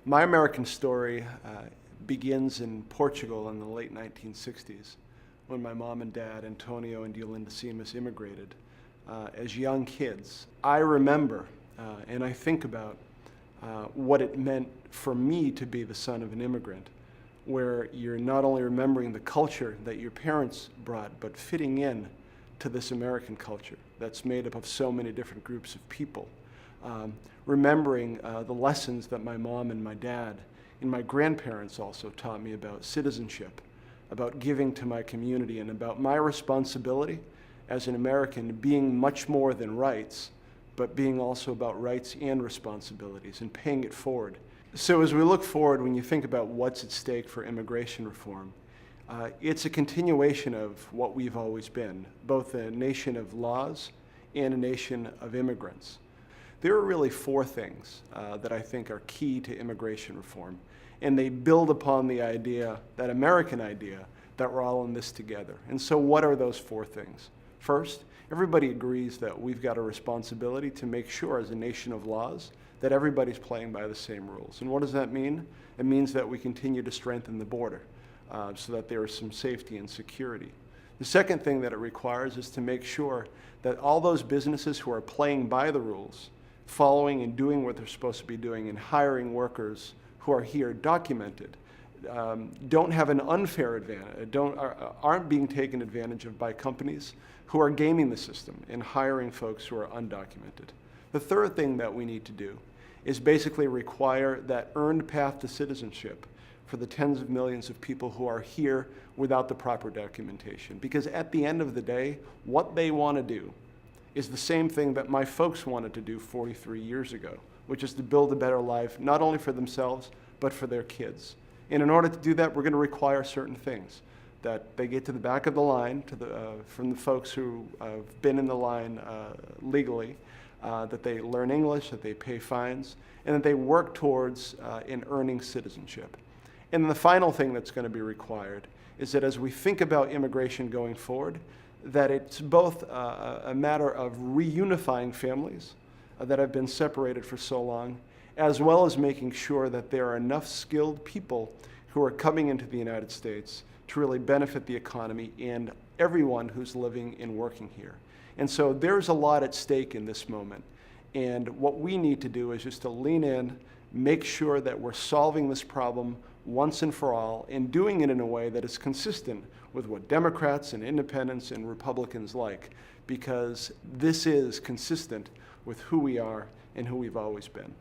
My American story begins in Portugal in the late 1960s when my mom and dad, Antonio and Yolinda Simas, immigrated as young kids. I remember and I think about what it meant for me to be the son of an immigrant, where you're not only remembering the culture that your parents brought, but fitting in to this American culture that's made up of so many different groups of people. Remembering the lessons that my mom and my dad and my grandparents also taught me about citizenship, about giving to my community, and about my responsibility as an American being much more than rights, but being also about rights and responsibilities and paying it forward. So as we look forward, when you think about what's at stake for immigration reform, it's a continuation of what we've always been, both a nation of laws and a nation of immigrants. There are really four things that I think are key to immigration reform, and they build upon the idea, that American idea, that we're all in this together. And so what are those four things? First, everybody agrees that we've got a responsibility to make sure as a nation of laws that everybody's playing by the same rules. And what does that mean? It means that we continue to strengthen the border so that there is some safety and security. The second thing that it requires is to make sure that all those businesses who are playing by the rules, following and doing what they're supposed to be doing, and hiring workers who are here documented, don't have an unfair advantage, aren't being taken advantage of by companies who are gaming the system and hiring folks who are undocumented. The third thing that we need to do is basically require that earned path to citizenship for the tens of millions of people who are here without the proper documentation. Because at the end of the day, what they want to do is the same thing that my folks wanted to do 43 years ago, which is to build a better life, not only for themselves, but for their kids. And in order to do that, we're going to require certain things. That they get to the back of the line from the folks who have been in the line legally, that they learn English, that they pay fines, and that they work towards in earning citizenship. And the final thing that's going to be required is that as we think about immigration going forward, that it's both a matter of reunifying families that have been separated for so long, as well as making sure that there are enough skilled people who are coming into the United States to really benefit the economy and everyone who's living and working here. And so there's a lot at stake in this moment. And what we need to do is just to lean in, make sure that we're solving this problem once and for all, and doing it in a way that is consistent with what Democrats and independents and Republicans like, because this is consistent with who we are and who we've always been.